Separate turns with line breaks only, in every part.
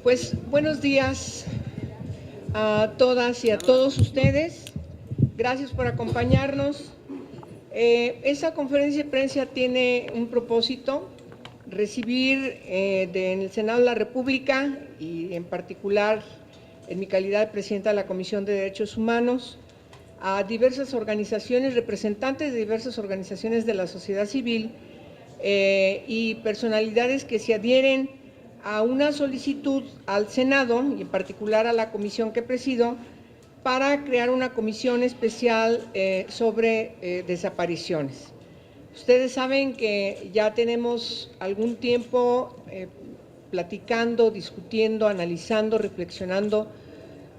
Pues buenos días a todas y a todos ustedes. Gracias por acompañarnos. Esta conferencia de prensa tiene un propósito: recibir en el Senado de la República y en particular en mi calidad de presidenta de la Comisión de Derechos Humanos a diversas organizaciones, representantes de diversas organizaciones de la sociedad civil y personalidades que se adhieren a una solicitud al Senado y en particular a la comisión que presido para crear una comisión especial sobre desapariciones. Ustedes saben que ya tenemos algún tiempo platicando, discutiendo, analizando, reflexionando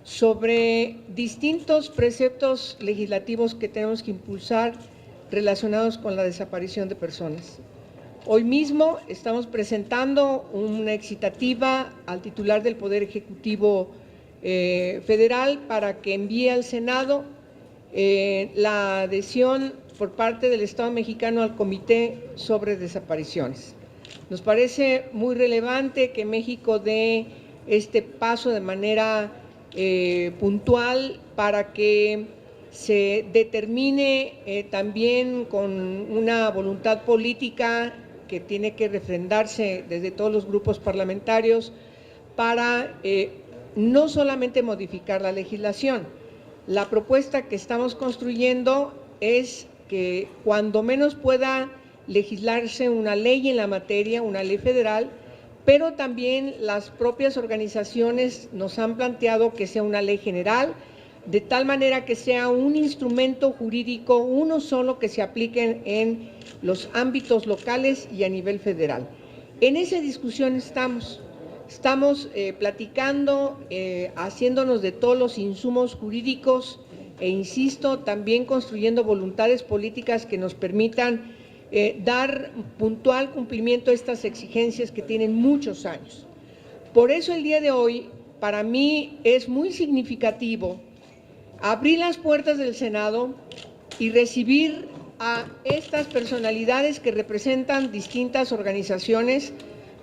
sobre distintos preceptos legislativos que tenemos que impulsar relacionados con la desaparición de personas. Hoy mismo estamos presentando una excitativa al titular del Poder Ejecutivo Federal para que envíe al Senado la adhesión por parte del Estado mexicano al Comité sobre Desapariciones. Nos parece muy relevante que México dé este paso de manera puntual para que se determine también con una voluntad política que tiene que refrendarse desde todos los grupos parlamentarios para no solamente modificar la legislación. La propuesta que estamos construyendo es que cuando menos pueda legislarse una ley en la materia, una ley federal, pero también las propias organizaciones nos han planteado que sea una ley general, de tal manera que sea un instrumento jurídico, uno solo, que se aplique en los ámbitos locales y a nivel federal. En esa discusión estamos platicando, haciéndonos de todos los insumos jurídicos e, insisto, también construyendo voluntades políticas que nos permitan dar puntual cumplimiento a estas exigencias que tienen muchos años. Por eso el día de hoy, para mí es muy significativo abrir las puertas del Senado y recibir a estas personalidades que representan distintas organizaciones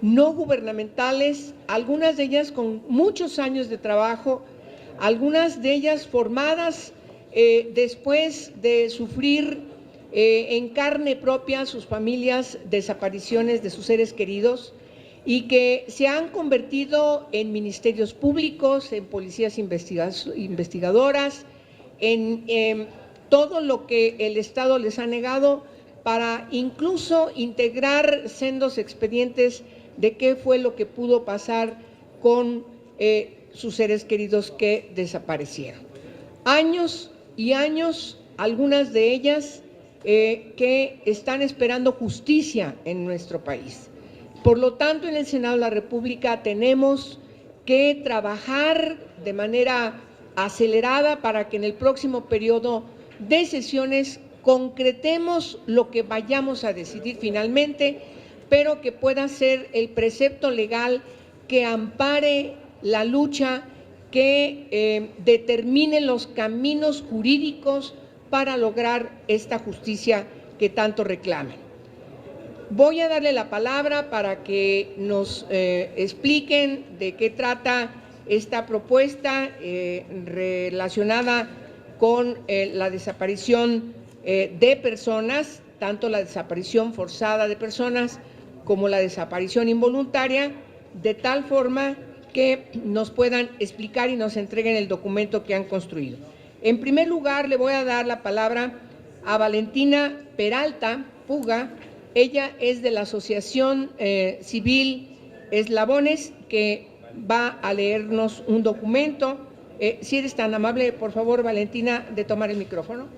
no gubernamentales, algunas de ellas con muchos años de trabajo, algunas de ellas formadas después de sufrir en carne propia sus familias desapariciones de sus seres queridos y que se han convertido en ministerios públicos, en policías investigadoras, en todo lo que el Estado les ha negado para incluso integrar sendos expedientes de qué fue lo que pudo pasar con sus seres queridos que desaparecieron. Años y años, algunas de ellas que están esperando justicia en nuestro país. Por lo tanto, en el Senado de la República tenemos que trabajar de manera acelerada para que en el próximo periodo de sesiones concretemos lo que vayamos a decidir finalmente, pero que pueda ser el precepto legal que ampare la lucha, que determine los caminos jurídicos para lograr esta justicia que tanto reclaman. Voy a darle la palabra para que nos expliquen de qué trata esta propuesta relacionada con la desaparición de personas, tanto la desaparición forzada de personas como la desaparición involuntaria, de tal forma que nos puedan explicar y nos entreguen el documento que han construido. En primer lugar, le voy a dar la palabra a Valentina Peralta Puga. Ella es de la Asociación Civil Eslabones, que va a leernos un documento. Si eres tan amable, por favor, Valentina, de tomar el micrófono.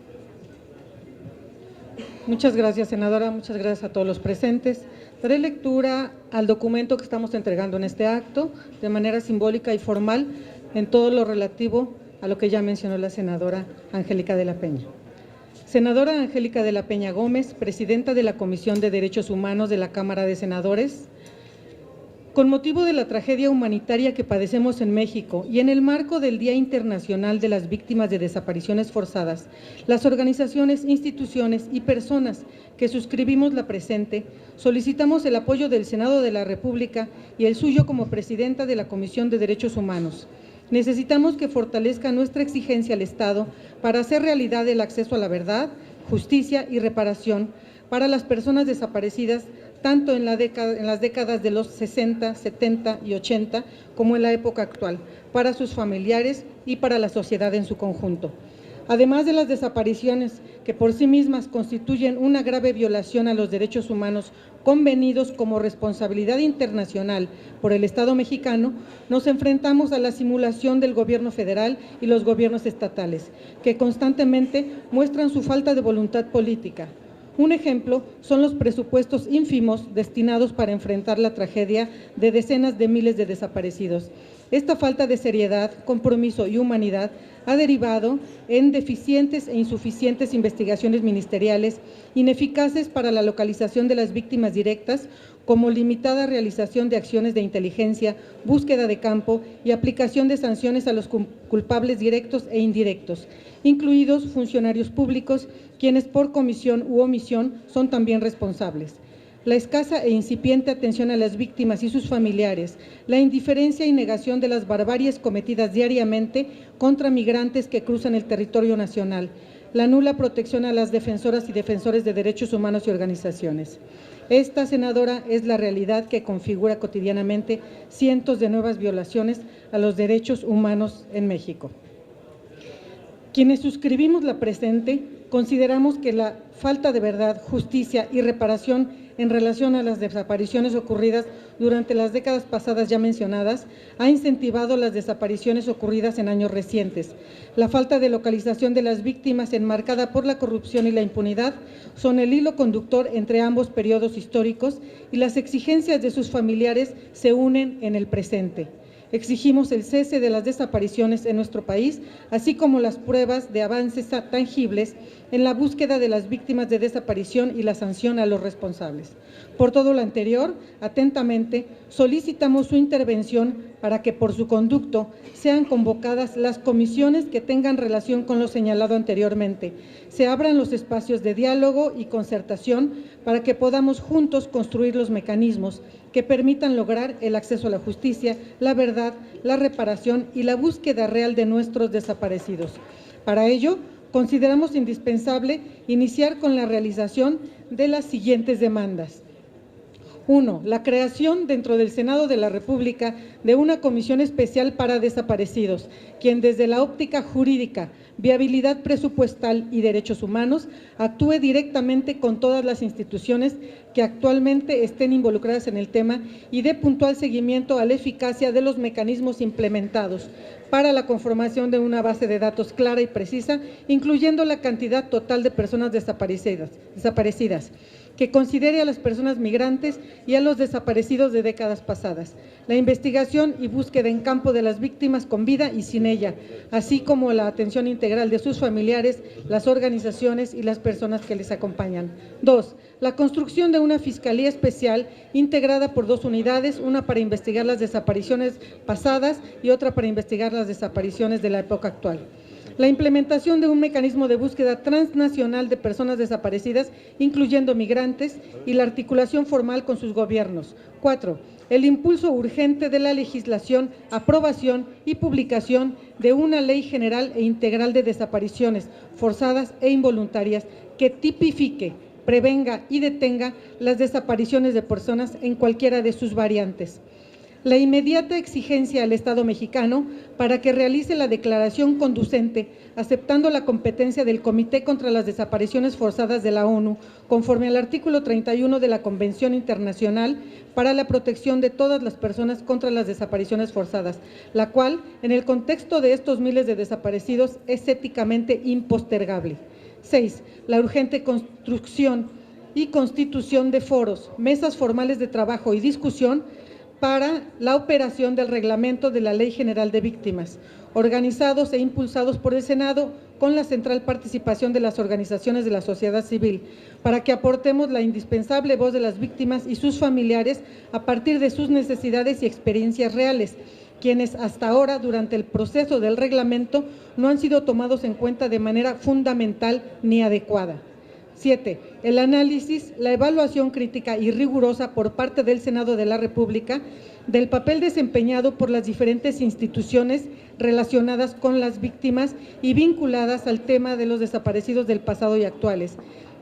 Muchas gracias, senadora. Muchas gracias a todos los presentes. Daré lectura al documento que estamos entregando en este acto de manera simbólica y formal en todo lo relativo a lo que ya mencionó la senadora Angélica de la Peña. Senadora Angélica de la Peña Gómez, presidenta de la Comisión de Derechos Humanos de la Cámara de Senadores, Con motivo de la tragedia humanitaria que padecemos en México y en el marco del Día Internacional de las Víctimas de Desapariciones Forzadas, las organizaciones, instituciones y personas que suscribimos la presente, solicitamos el apoyo del Senado de la República y el suyo como presidenta de la Comisión de Derechos Humanos. Necesitamos que fortalezca nuestra exigencia al Estado para hacer realidad el acceso a la verdad, justicia y reparación para las personas desaparecidas, tanto en las décadas de los 60, 70 y 80, como en la época actual, para sus familiares y para la sociedad en su conjunto. Además de las desapariciones, que por sí mismas constituyen una grave violación a los derechos humanos convenidos como responsabilidad internacional por el Estado mexicano, nos enfrentamos a la simulación del gobierno federal y los gobiernos estatales, que constantemente muestran su falta de voluntad política. Un ejemplo son los presupuestos ínfimos destinados para enfrentar la tragedia de decenas de miles de desaparecidos. Esta falta de seriedad, compromiso y humanidad ha derivado en deficientes e insuficientes investigaciones ministeriales, ineficaces para la localización de las víctimas directas, como limitada realización de acciones de inteligencia, búsqueda de campo y aplicación de sanciones a los culpables directos e indirectos, incluidos funcionarios públicos, quienes por comisión u omisión son también responsables. La escasa e incipiente atención a las víctimas y sus familiares, la indiferencia y negación de las barbaries cometidas diariamente contra migrantes que cruzan el territorio nacional, la nula protección a las defensoras y defensores de derechos humanos y organizaciones. Esta, senadora, es la realidad que configura cotidianamente cientos de nuevas violaciones a los derechos humanos en México. Quienes suscribimos la presente, consideramos que la falta de verdad, justicia y reparación en relación a las desapariciones ocurridas durante las décadas pasadas ya mencionadas ha incentivado las desapariciones ocurridas en años recientes. La falta de localización de las víctimas, enmarcada por la corrupción y la impunidad, son el hilo conductor entre ambos periodos históricos y las exigencias de sus familiares se unen en el presente. Exigimos el cese de las desapariciones en nuestro país, así como las pruebas de avances tangibles en la búsqueda de las víctimas de desaparición y la sanción a los responsables. Por todo lo anterior, atentamente, solicitamos su intervención para que por su conducto sean convocadas las comisiones que tengan relación con lo señalado anteriormente, se abran los espacios de diálogo y concertación para que podamos juntos construir los mecanismos que permitan lograr el acceso a la justicia, la verdad, la reparación y la búsqueda real de nuestros desaparecidos. Para ello, consideramos indispensable iniciar con la realización de las siguientes demandas. 1. La creación dentro del Senado de la República de una comisión especial para desaparecidos, quien desde la óptica jurídica, viabilidad presupuestal y derechos humanos actúe directamente con todas las instituciones que actualmente estén involucradas en el tema y dé puntual seguimiento a la eficacia de los mecanismos implementados para la conformación de una base de datos clara y precisa, incluyendo la cantidad total de personas desaparecidas, que considere a las personas migrantes y a los desaparecidos de décadas pasadas, la investigación y búsqueda en campo de las víctimas con vida y sin ella, así como la atención integral de sus familiares, las organizaciones y las personas que les acompañan. 2. La construcción de una fiscalía especial integrada por 2 unidades, una para investigar las desapariciones pasadas y otra para investigar las desapariciones de la época actual. La implementación de un mecanismo de búsqueda transnacional de personas desaparecidas, incluyendo migrantes, y la articulación formal con sus gobiernos. 4. El impulso urgente de la legislación, aprobación y publicación de una ley general e integral de desapariciones forzadas e involuntarias que tipifique, prevenga y detenga las desapariciones de personas en cualquiera de sus variantes. La inmediata exigencia al Estado mexicano para que realice la declaración conducente, aceptando la competencia del Comité contra las Desapariciones Forzadas de la ONU, conforme al artículo 31 de la Convención Internacional para la Protección de todas las personas contra las desapariciones forzadas, la cual, en el contexto de estos miles de desaparecidos, es éticamente impostergable. 6. La urgente construcción y constitución de foros, mesas formales de trabajo y discusión para la operación del reglamento de la Ley General de Víctimas, organizados e impulsados por el Senado con la central participación de las organizaciones de la sociedad civil, para que aportemos la indispensable voz de las víctimas y sus familiares a partir de sus necesidades y experiencias reales, quienes hasta ahora, durante el proceso del reglamento, no han sido tomados en cuenta de manera fundamental ni adecuada. 7. El análisis, la evaluación crítica y rigurosa por parte del Senado de la República del papel desempeñado por las diferentes instituciones relacionadas con las víctimas y vinculadas al tema de los desaparecidos del pasado y actuales.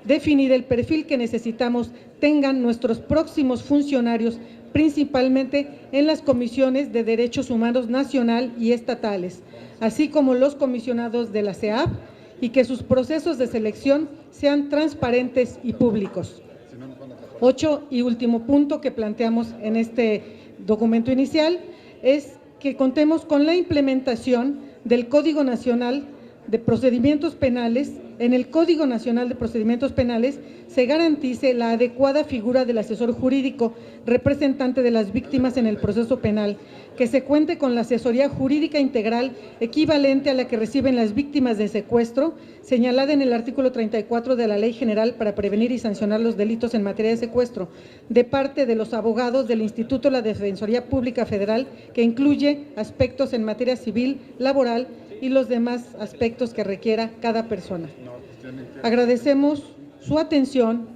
Definir el perfil que necesitamos tengan nuestros próximos funcionarios, principalmente en las comisiones de derechos humanos nacional y estatales, así como los comisionados de la CEAP, y que sus procesos de selección sean transparentes y públicos. 8 y último punto que planteamos en este documento inicial es que contemos con la implementación del Código Nacional de Procedimientos Penales. En el Código Nacional de Procedimientos Penales se garantice la adecuada figura del asesor jurídico representante de las víctimas en el proceso penal, que se cuente con la asesoría jurídica integral equivalente a la que reciben las víctimas de secuestro, señalada en el artículo 34 de la Ley General para prevenir y sancionar los delitos en materia de secuestro, de parte de los abogados del Instituto de la Defensoría Pública Federal, que incluye aspectos en materia civil, laboral y los demás aspectos que requiera cada persona. Agradecemos su atención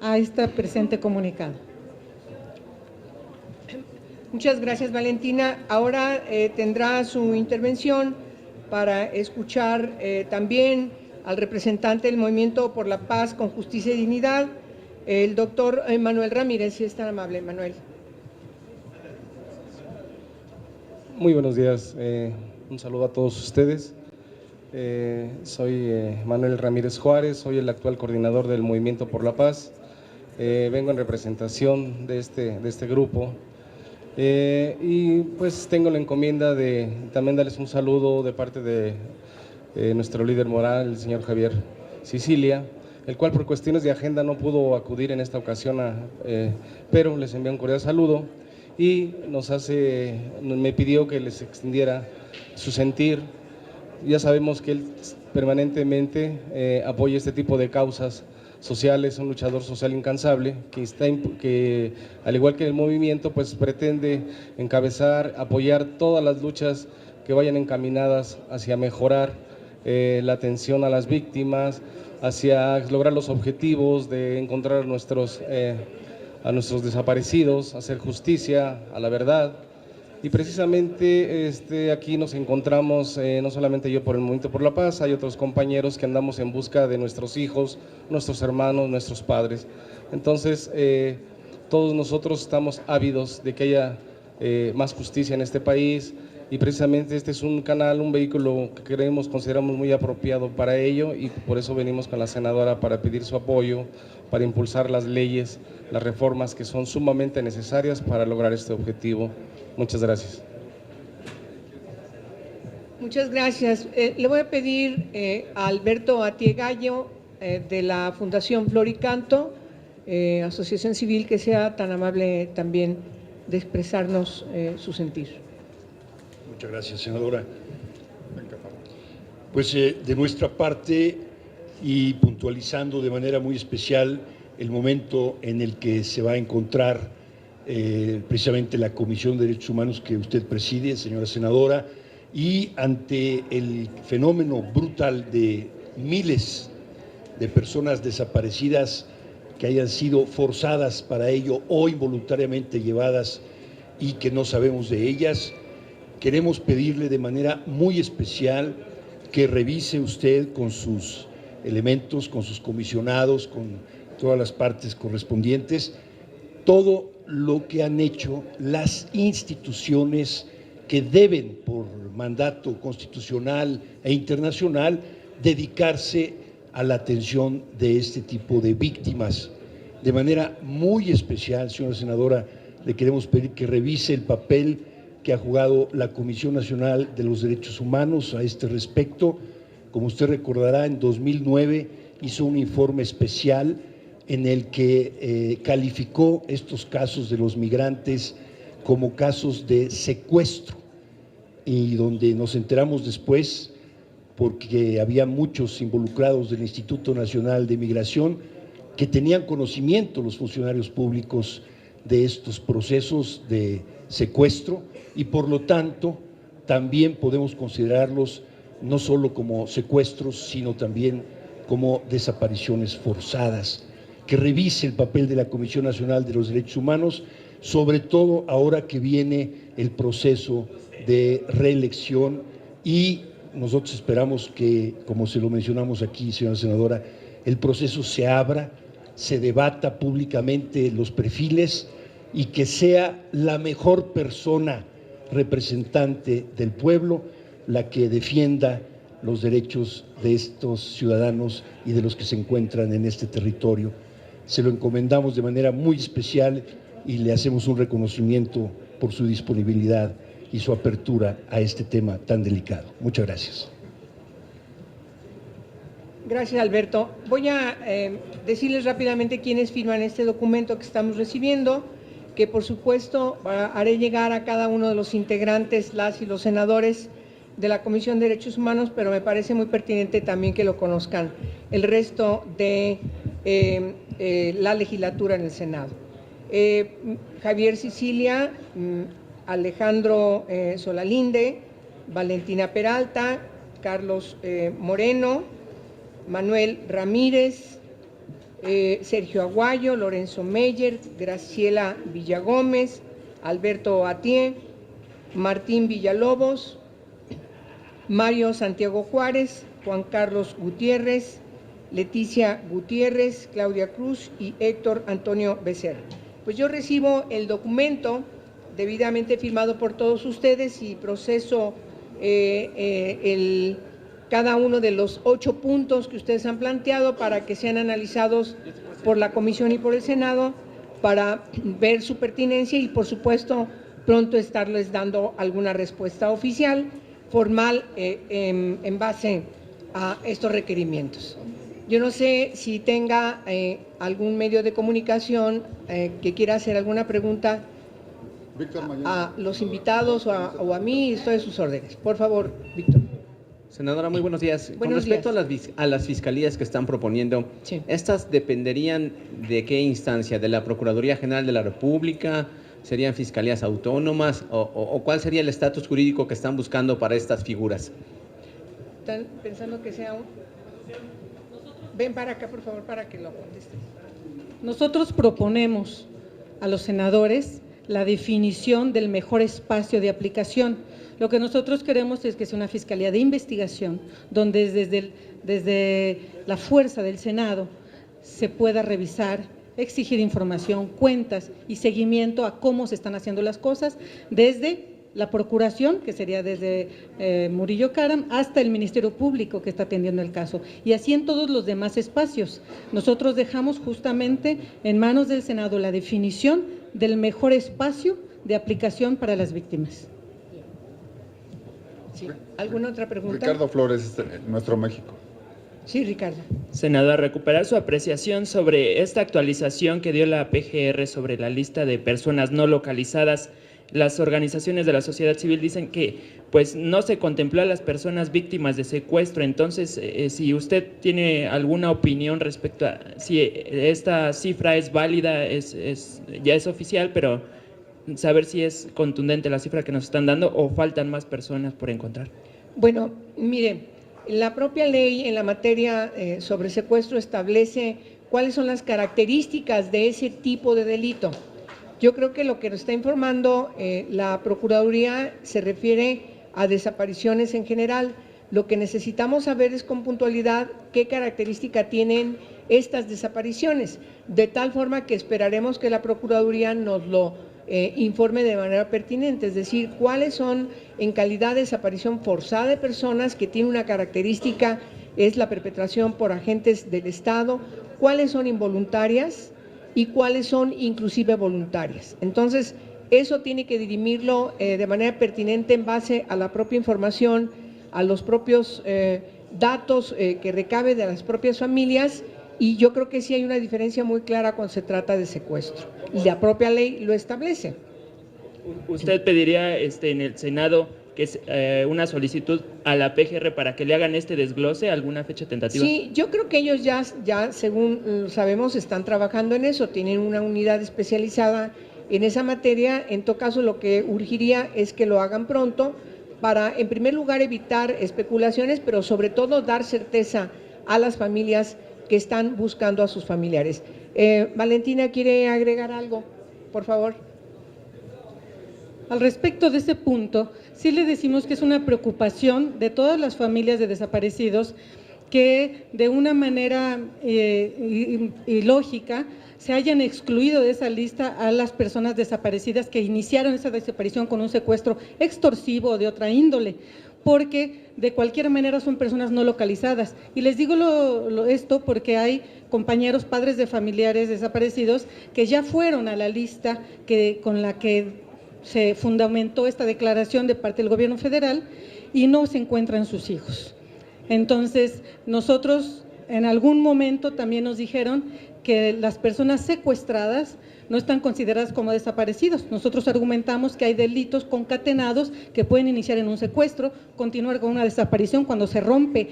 a esta presente comunicado.
Muchas gracias, Valentina. Ahora tendrá su intervención para escuchar también al representante del Movimiento por la Paz con Justicia y Dignidad, el doctor Manuel Ramírez, si es tan amable, Manuel.
Muy buenos días, un saludo a todos ustedes. Soy Manuel Ramírez Juárez, soy el actual coordinador del Movimiento por la Paz. Vengo en representación de este grupo. Y pues tengo la encomienda de también darles un saludo de parte de nuestro líder moral, el señor Javier Sicilia, el cual por cuestiones de agenda no pudo acudir en esta ocasión, pero les envía un cordial saludo y me pidió que les extendiera su sentir. Ya sabemos que él permanentemente apoya este tipo de causas sociales, un luchador social incansable que al igual que el movimiento pues pretende encabezar, apoyar todas las luchas que vayan encaminadas hacia mejorar la atención a las víctimas, hacia lograr los objetivos de encontrar a nuestros desaparecidos, hacer justicia a la verdad. Y precisamente aquí nos encontramos, no solamente yo por el Movimiento por la Paz, hay otros compañeros que andamos en busca de nuestros hijos, nuestros hermanos, nuestros padres. Entonces, todos nosotros estamos ávidos de que haya más justicia en este país y precisamente este es un canal, un vehículo que consideramos muy apropiado para ello y por eso venimos con la senadora para pedir su apoyo, para impulsar las leyes, las reformas que son sumamente necesarias para lograr este objetivo. Muchas gracias.
Muchas gracias. Le voy a pedir a Alberto Atiegallo de la Fundación Floricanto, Asociación Civil, que sea tan amable también de expresarnos su sentir.
Muchas gracias, senadora. Pues de nuestra parte y puntualizando de manera muy especial el momento en el que se va a encontrar precisamente la Comisión de Derechos Humanos que usted preside, señora senadora, y ante el fenómeno brutal de miles de personas desaparecidas que hayan sido forzadas para ello o involuntariamente llevadas y que no sabemos de ellas, queremos pedirle de manera muy especial que revise usted con sus elementos, con sus comisionados, con todas las partes correspondientes, todo lo que han hecho las instituciones que deben, por mandato constitucional e internacional, dedicarse a la atención de este tipo de víctimas. De manera muy especial, señora senadora, le queremos pedir que revise el papel que ha jugado la Comisión Nacional de los Derechos Humanos a este respecto. Como usted recordará, en 2009 hizo un informe especial en el que calificó estos casos de los migrantes como casos de secuestro, y donde nos enteramos después, porque había muchos involucrados del Instituto Nacional de Migración que tenían conocimiento, los funcionarios públicos, de estos procesos de secuestro, y por lo tanto también podemos considerarlos no solo como secuestros, sino también como desapariciones forzadas. Que revise el papel de la Comisión Nacional de los Derechos Humanos, sobre todo ahora que viene el proceso de reelección, y nosotros esperamos que, como se lo mencionamos aquí, señora senadora, el proceso se abra, se debata públicamente los perfiles y que sea la mejor persona representante del pueblo la que defienda los derechos de estos ciudadanos y de los que se encuentran en este territorio. Se lo encomendamos de manera muy especial y le hacemos un reconocimiento por su disponibilidad y su apertura a este tema tan delicado. Muchas gracias.
Gracias, Alberto. Voy a decirles rápidamente quiénes firman este documento que estamos recibiendo, que por supuesto haré llegar a cada uno de los integrantes, las y los senadores de la Comisión de Derechos Humanos, pero me parece muy pertinente también que lo conozcan el resto de la legislatura en el Senado. Javier Sicilia, Alejandro Solalinde, Valentina Peralta, Carlos Moreno, Manuel Ramírez, Sergio Aguayo, Lorenzo Meyer, Graciela Villagómez, Alberto Atié, Martín Villalobos, Mario Santiago Juárez, Juan Carlos Gutiérrez, Leticia Gutiérrez, Claudia Cruz y Héctor Antonio Becerra. Pues yo recibo el documento debidamente firmado por todos ustedes y proceso cada uno de los 8 puntos que ustedes han planteado para que sean analizados por la Comisión y por el Senado para ver su pertinencia y, por supuesto, pronto estarles dando alguna respuesta oficial, formal, en base a estos requerimientos. Yo no sé si tenga algún medio de comunicación que quiera hacer alguna pregunta a los invitados o a mí, estoy a sus órdenes. Por favor, Víctor.
Senadora, muy buenos días.
Buenos
Con respecto
días.
a las fiscalías que están proponiendo,
Sí.
¿estas dependerían de qué instancia? ¿De la Procuraduría General de la República? ¿Serían fiscalías autónomas? ¿O cuál sería el estatus jurídico que están buscando para estas figuras?
¿Están pensando que sea un...? Ven para acá, por favor, para que lo contestes.
Nosotros proponemos a los senadores la definición del mejor espacio de aplicación. Lo que nosotros queremos es que sea una fiscalía de investigación, donde desde la fuerza del Senado se pueda revisar, exigir información, cuentas y seguimiento a cómo se están haciendo las cosas, desde la Procuración, que sería desde Murillo Karam, hasta el Ministerio Público que está atendiendo el caso, y así en todos los demás espacios. Nosotros dejamos justamente en manos del Senado la definición del mejor espacio de aplicación para las víctimas.
Sí. ¿Alguna otra pregunta?
Ricardo Flores, Nuestro México.
Sí, Ricardo.
Senador, recuperar su apreciación sobre esta actualización que dio la PGR sobre la lista de personas no localizadas. Las organizaciones de la sociedad civil dicen que pues no se contempló a las personas víctimas de secuestro. Entonces, si usted tiene alguna opinión respecto a si esta cifra es válida, ya es oficial, pero saber si es contundente la cifra que nos están dando o faltan más personas por encontrar.
Bueno, mire, la propia ley en la materia sobre secuestro establece cuáles son las características de ese tipo de delito. Yo creo que lo que nos está informando la Procuraduría se refiere a desapariciones en general. Lo que necesitamos saber es con puntualidad qué característica tienen estas desapariciones, de tal forma que esperaremos que la Procuraduría nos lo informe de manera pertinente, es decir, cuáles son en calidad de desaparición forzada de personas que tiene una característica, es la perpetración por agentes del Estado, cuáles son involuntarias y cuáles son inclusive voluntarias. Entonces, eso tiene que dirimirlo de manera pertinente en base a la propia información, a los propios datos que recabe de las propias familias, y yo creo que sí hay una diferencia muy clara cuando se trata de secuestro, y la propia ley lo establece.
¿Usted pediría en el Senado que es una solicitud a la PGR para que le hagan este desglose, alguna fecha tentativa?
Sí, yo creo que ellos ya según sabemos, están trabajando en eso, tienen una unidad especializada en esa materia. En todo caso, lo que urgiría es que lo hagan pronto para, en primer lugar, evitar especulaciones, pero sobre todo dar certeza a las familias que están buscando a sus familiares. Valentina, ¿quiere agregar algo? Por favor.
Al respecto de ese punto, sí le decimos que es una preocupación de todas las familias de desaparecidos que de una manera ilógica se hayan excluido de esa lista a las personas desaparecidas que iniciaron esa desaparición con un secuestro extorsivo o de otra índole, porque de cualquier manera son personas no localizadas. Y les digo esto porque hay compañeros, padres de familiares desaparecidos, que ya fueron a la lista con la que se fundamentó esta declaración de parte del gobierno federal y no se encuentran sus hijos. Entonces, nosotros en algún momento también nos dijeron que las personas secuestradas no están consideradas como desaparecidos. Nosotros argumentamos que hay delitos concatenados que pueden iniciar en un secuestro, continuar con una desaparición cuando se rompe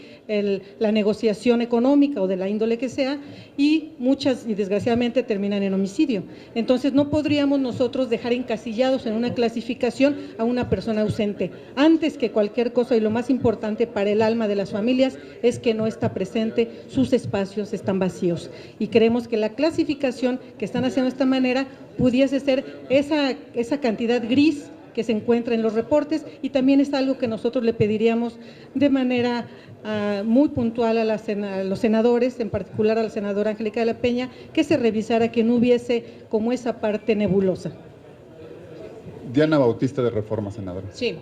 la negociación económica o de la índole que sea, y muchas, y desgraciadamente, terminan en homicidio. Entonces, no podríamos nosotros dejar encasillados en una clasificación a una persona ausente. Antes que cualquier cosa, y lo más importante para el alma de las familias, es que no está presente, sus espacios están vacíos. Y creemos que la clasificación que están haciendo de esta manera pudiese ser esa cantidad gris que se encuentra en los reportes, y también es algo que nosotros le pediríamos de manera muy puntual a los senadores, en particular a la senadora Angélica de la Peña, que se revisara, que no hubiese como esa parte nebulosa.
Diana Bautista, de Reforma, senadora.
Sí.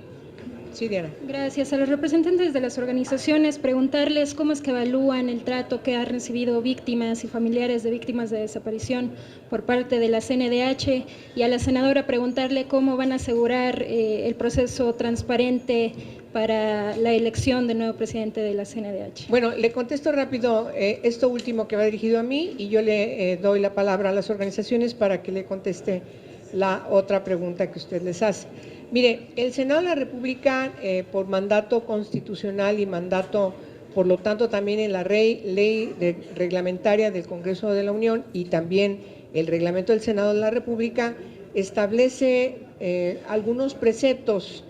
Sí, Diana.
Gracias. A los representantes de las organizaciones, preguntarles cómo es que evalúan el trato que han recibido víctimas y familiares de víctimas de desaparición por parte de la CNDH, y a la senadora preguntarle cómo van a asegurar el proceso transparente para la elección del nuevo presidente de la CNDH.
Bueno, le contesto rápido esto último que va dirigido a mí, y yo le doy la palabra a las organizaciones para que le conteste la otra pregunta que usted les hace. Mire, el Senado de la República, por mandato constitucional y mandato, por lo tanto, también en la ley reglamentaria del Congreso de la Unión y también el reglamento del Senado de la República, establece algunos preceptos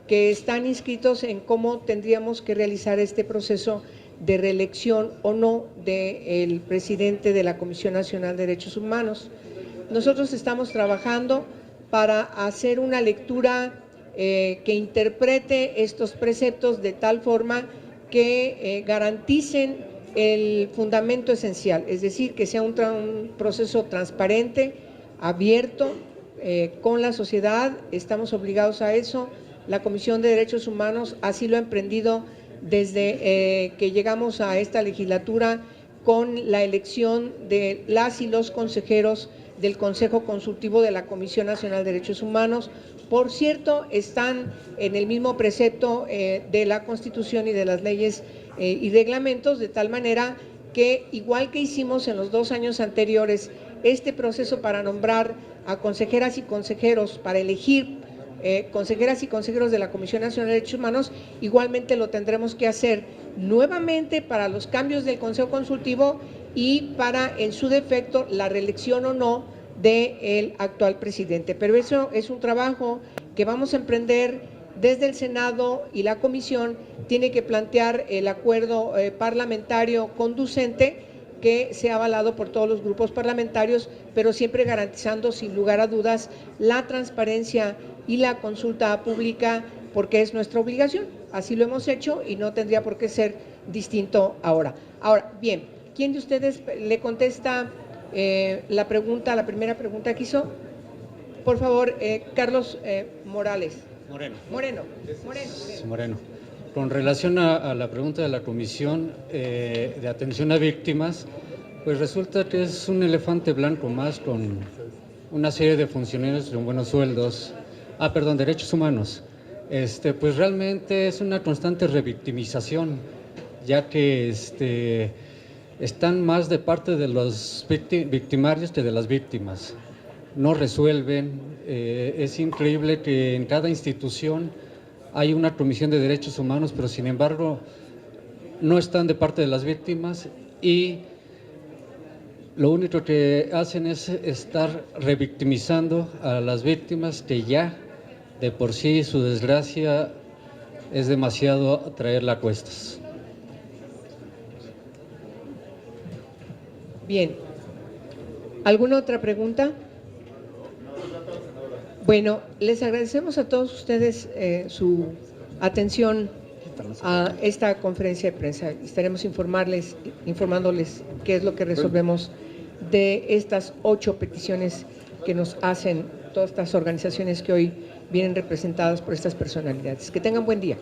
que están inscritos en cómo tendríamos que realizar este proceso de reelección o no del presidente de la Comisión Nacional de Derechos Humanos. Nosotros estamos trabajando para hacer una lectura que interprete estos preceptos de tal forma que garanticen el fundamento esencial, es decir, que sea un proceso transparente, abierto, con la sociedad. Estamos obligados a eso. La Comisión de Derechos Humanos así lo ha emprendido desde que llegamos a esta legislatura, con la elección de las y los consejeros del Consejo Consultivo de la Comisión Nacional de Derechos Humanos. Por cierto, están en el mismo precepto de la Constitución y de las leyes y reglamentos, de tal manera que, igual que hicimos en los 2 años anteriores, este proceso para nombrar a consejeras y consejeros, para elegir consejeras y consejeros de la Comisión Nacional de Derechos Humanos, igualmente lo tendremos que hacer nuevamente para los cambios del Consejo Consultivo y para, en su defecto, la reelección o no del actual presidente. Pero eso es un trabajo que vamos a emprender desde el Senado, y la Comisión tiene que plantear el acuerdo parlamentario conducente que sea avalado por todos los grupos parlamentarios, pero siempre garantizando, sin lugar a dudas, la transparencia y la consulta pública, porque es nuestra obligación. Así lo hemos hecho y no tendría por qué ser distinto ahora. Ahora, bien, ¿quién de ustedes le contesta la primera pregunta que hizo? Por favor, Carlos Morales.
Moreno. Con relación a la pregunta de la Comisión de Atención a Víctimas, pues resulta que es un elefante blanco más, con una serie de funcionarios con buenos sueldos, derechos humanos. Pues realmente es una constante revictimización, ya que están más de parte de los victimarios que de las víctimas. no resuelven. Es increíble que en cada institución hay una comisión de derechos humanos, pero sin embargo no están de parte de las víctimas y lo único que hacen es estar revictimizando a las víctimas, que ya de por sí su desgracia es demasiado traerla a cuestas.
Bien. ¿Alguna otra pregunta? Bueno, les agradecemos a todos ustedes su atención a esta conferencia de prensa. Estaremos informándoles qué es lo que resolvemos de estas 8 peticiones que nos hacen todas estas organizaciones que hoy vienen representadas por estas personalidades. Que tengan buen día.